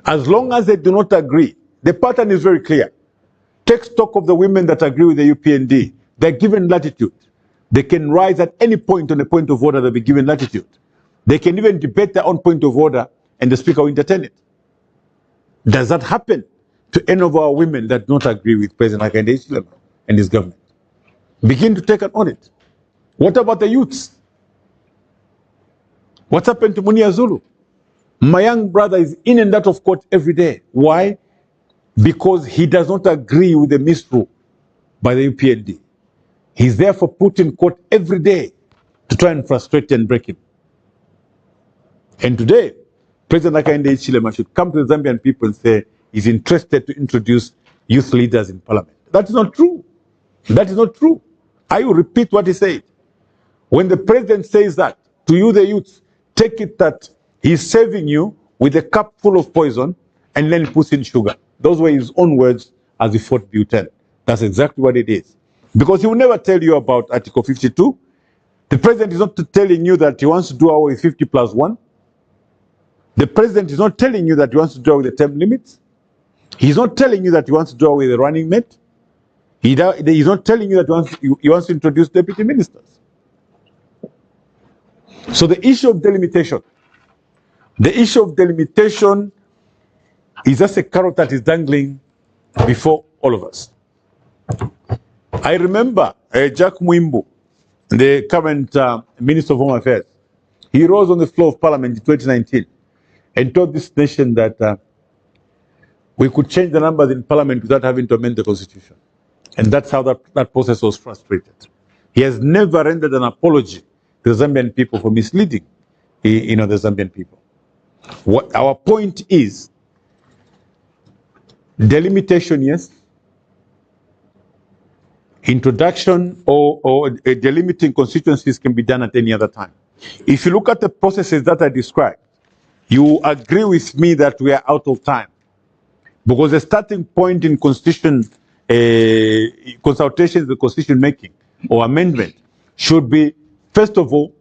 As long as they do not agree, the pattern is very clear. Take stock of the women that agree with the UPND. They're given latitude. They can rise at any point on a point of order, they'll be given latitude. They can even debate their own point of order and the speaker will entertain it. Does that happen to any of our women that do not agree with President Hakainde Hichilema and his government? Begin to take an audit. What about the youths? What's happened to Munia Zulu? My young brother is in and out of court every day. Why? Because he does not agree with the misrule by the UPND. He's therefore put in court every day to try and frustrate and break him. And today, President Hakainde Hichilema should come to the Zambian people and say he's interested to introduce youth leaders in parliament. That is not true. That is not true. I will repeat what he said. When the president says that, to you the youth, take it that he's serving you with a cup full of poison and then puts in sugar. Those were his own words as he fought Bill 10. That's exactly what it is. Because he will never tell you about Article 52. The president is not telling you that he wants to do away with 50+1. The president is not telling you that he wants to do away with the term limits. He's not telling you that he wants to do away with the running mate. He's not telling you that he wants to introduce deputy ministers. So the issue of delimitation The issue of delimitation is just a carrot that is dangling before all of us. I remember Jack Mwimbu, the current Minister of Home Affairs. He rose on the floor of Parliament in 2019 and told this nation that we could change the numbers in Parliament without having to amend the Constitution. And that's how that process was frustrated. He has never rendered an apology to the Zambian people for misleading the Zambian people. What our point is, delimitation, yes. Introduction or delimiting constituencies can be done at any other time. If you look at the processes that I described, you agree with me that we are out of time. Because the starting point in constitution consultations, the constitution making or amendment should be, first of all,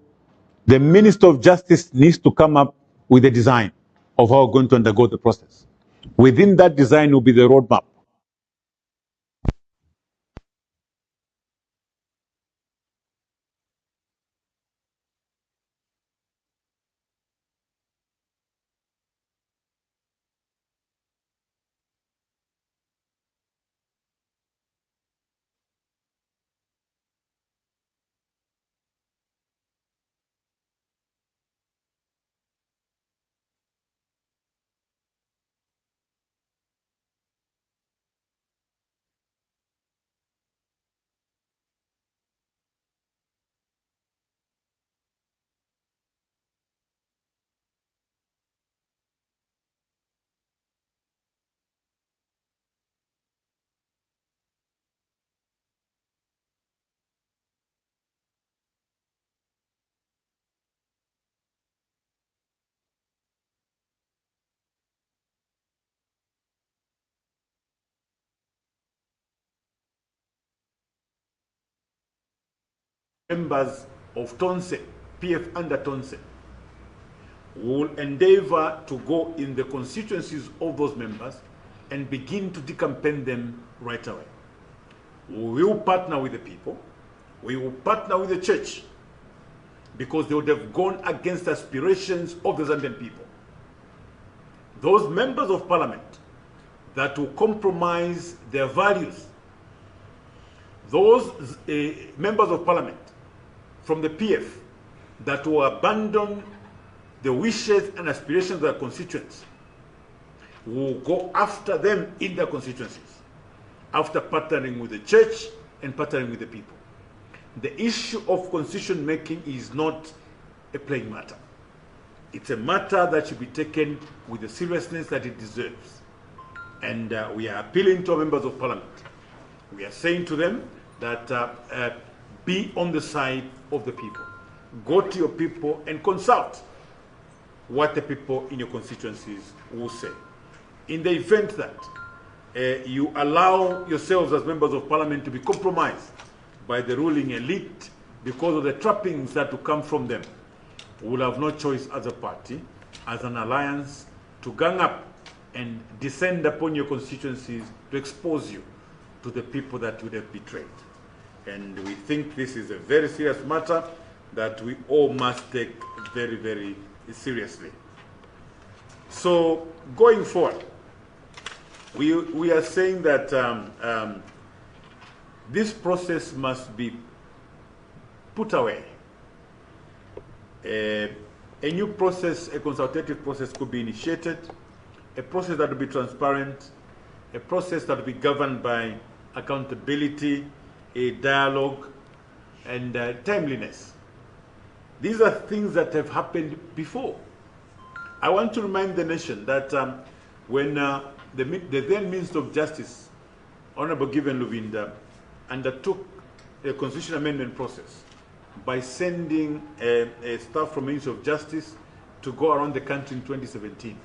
the Minister of Justice needs to come up with a design of how we're going to undergo the process. Within that design will be the roadmap. Members of Tonse, PF under Tonse, will endeavor to go in the constituencies of those members and begin to decampaign them right away. We will partner with the people. We will partner with the church because they would have gone against the aspirations of the Zambian people. Those members of parliament that will compromise their values, those members of parliament from the PF that will abandon the wishes and aspirations of their constituents, will go after them in their constituencies, after partnering with the church and partnering with the people. The issue of constitution making is not a playing matter. It's a matter that should be taken with the seriousness that it deserves. And we are appealing to our members of parliament. We are saying to them that be on the side of the people. Go to your people and consult what the people in your constituencies will say. In the event that you allow yourselves as members of parliament to be compromised by the ruling elite because of the trappings that will come from them, we will have no choice as a party, as an alliance, to gang up and descend upon your constituencies to expose you to the people that would have betrayed. And we think this is a very serious matter that we all must take very, very seriously. So going forward, we are saying that this process must be put away. A new process, a consultative process could be initiated, a process that will be transparent, a process that will be governed by accountability, a dialogue, and timeliness. These are things that have happened before. I want to remind the nation that when the then Minister of Justice, Honorable Given Luvinda, undertook a constitutional amendment process by sending a staff from Ministry of Justice to go around the country in 2017.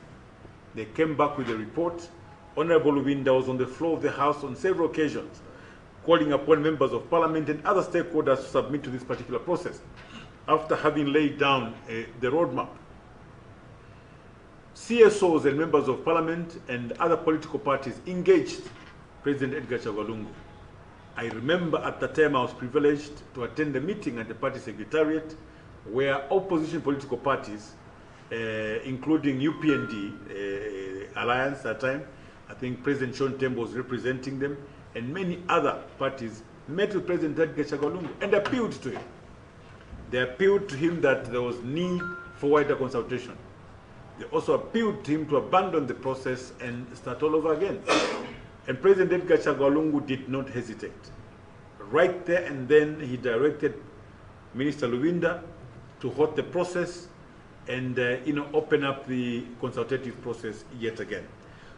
They came back with a report. Honorable Luvinda was on the floor of the House on several occasions, calling upon members of parliament and other stakeholders to submit to this particular process after having laid down the roadmap. CSOs and members of parliament and other political parties engaged President Edgar Chagwa Lungu. I remember at the time I was privileged to attend a meeting at the party secretariat where opposition political parties including UPND Alliance at the time. I think President Sean Tembo was representing them, and many other parties met with President Edgar Chagwa Lungu and appealed to him. They appealed to him that there was need for wider consultation. They also appealed to him to abandon the process and start all over again. And President Edgar Chagwa Lungu did not hesitate. Right there and then, he directed Minister Lubinda to halt the process and open up the consultative process yet again.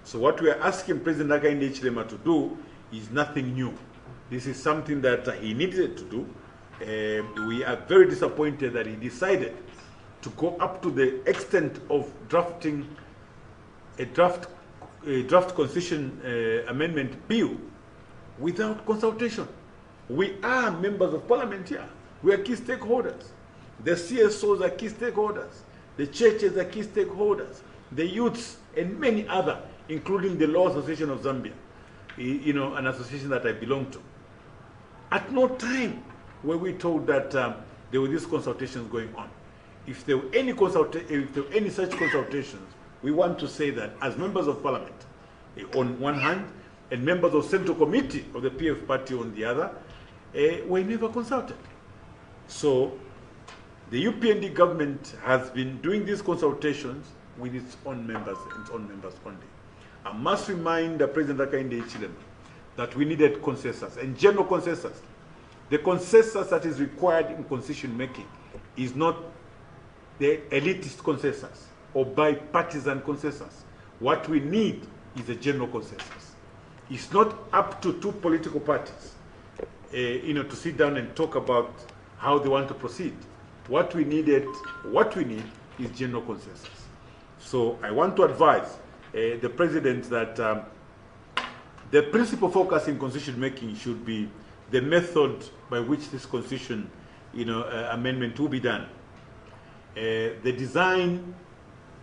So what we are asking President Hakainde Hichilema to do is nothing new. This is something that he needed to do. We are very disappointed that he decided to go up to the extent of drafting a draft constitution amendment bill without consultation. We are members of parliament here. We are key stakeholders. The CSOs are key stakeholders. The churches are key stakeholders. The youths and many other, including the Law Association of Zambia, an association that I belong to. At no time were we told that there were these consultations going on. If there were any such consultations, we want to say that as members of parliament, on one hand, and members of Central Committee of the PF Party on the other, were never consulted. So the UPND government has been doing these consultations with its own members only. I must remind President Hakainde Hichilema that we needed consensus, and general consensus. The consensus that is required in constitution making is not the elitist consensus or bipartisan consensus. What we need is a general consensus. It's not up to two political parties, to sit down and talk about how they want to proceed. What we need is general consensus. So I want to advise the president that the principal focus in constitution making should be the method by which this constitution, amendment will be done. The design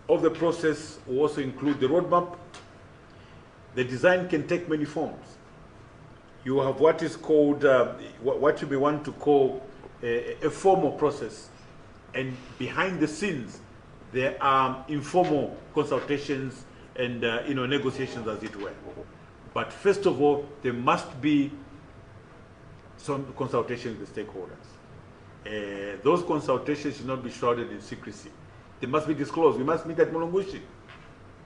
of the process will also include the roadmap. The design can take many forms. You have what is called, what you may want to call a formal process, and behind the scenes there are informal consultations and negotiations, as it were. But first of all, there must be some consultation with the stakeholders. Those consultations should not be shrouded in secrecy. They must be disclosed. We must meet at Mulungushi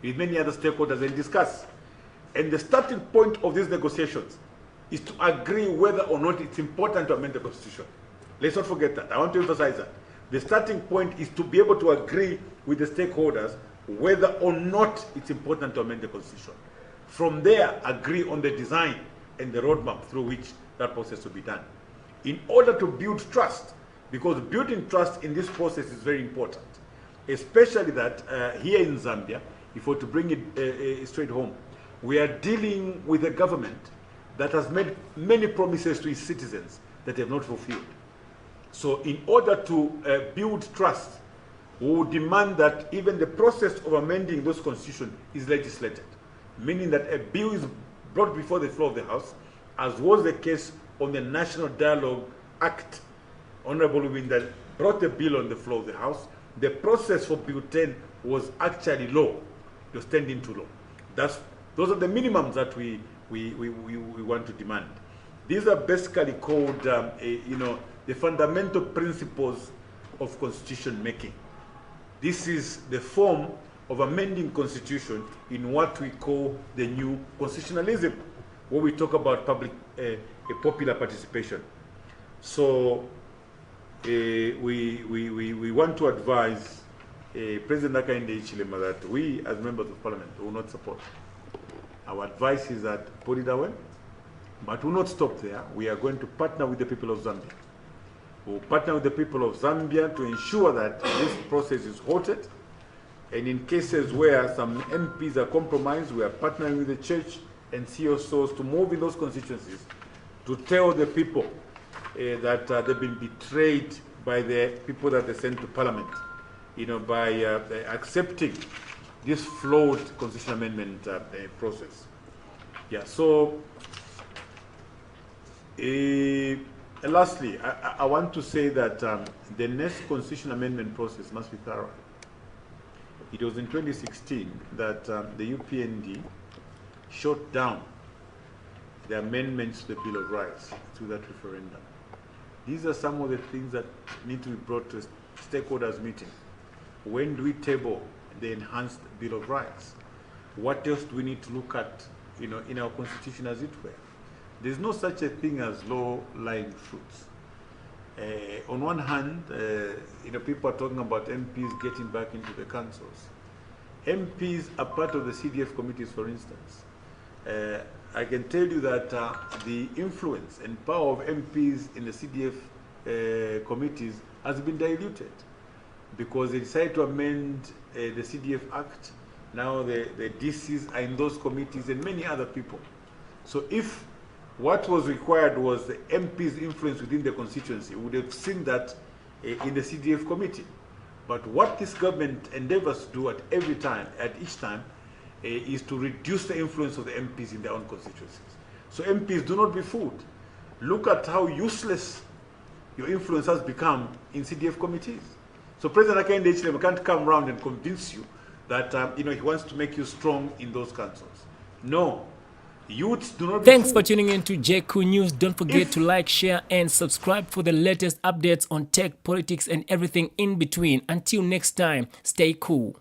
with many other stakeholders and discuss. And the starting point of these negotiations is to agree whether or not it's important to amend the constitution. Let's not forget that. I want to emphasize that. The starting point is to be able to agree with the stakeholders whether or not it's important to amend the constitution. From there, agree on the design and the roadmap through which that process will be done. In order to build trust, because building trust in this process is very important, especially that here in Zambia, if we're to bring it straight home, we are dealing with a government that has made many promises to its citizens that they have not fulfilled. So in order to build trust, we will demand that even the process of amending those constitutions is legislated, meaning that a bill is brought before the floor of the House, as was the case on the National Dialogue Act. Honorable Lubinda brought the bill on the floor of the House. The process for Bill 10 was actually low. It was turned into law. Those are the minimums that we want to demand. These are basically called, the fundamental principles of constitution making. This is the form of amending constitution in what we call the new constitutionalism, where we talk about popular participation. So we want to advise President Hakainde Hichilema that we, as members of parliament, will not support. Our advice is that put it away, but will not stop there. We are going to partner with the people of Zambia. We will partner with the people of Zambia to ensure that this process is halted. And in cases where some MPs are compromised, we are partnering with the church and CSOs to move in those constituencies to tell the people that they've been betrayed by the people that they sent to parliament, by accepting this flawed constitutional amendment process. Yeah, so lastly, I want to say that the next constitutional amendment process must be thorough. It was in 2016 that the UPND shot down the amendments to the Bill of Rights through that referendum. These are some of the things that need to be brought to a stakeholders meeting. When do we table the enhanced Bill of Rights? What else do we need to look at, in our constitution as it were? There's no such a thing as low-lying fruits. On one hand, people are talking about MPs getting back into the councils. MPs are part of the CDF committees, for instance. I can tell you that the influence and power of MPs in the CDF committees has been diluted because they decided to amend the CDF Act. Now the DCs are in those committees and many other people. So if what was required was the MP's influence within the constituency, we would have seen that in the CDF committee. But what this government endeavors to do at each time, is to reduce the influence of the MPs in their own constituencies. So MPs, do not be fooled. Look at how useless your influence has become in CDF committees. So President Hakainde Hichilema can't come around and convince you that he wants to make you strong in those councils. No. Youths do not be Thanks for fooled. tuning in to JKOO News. Don't forget to like, share, and subscribe for the latest updates on tech, politics, and everything in between. Until next time, stay cool.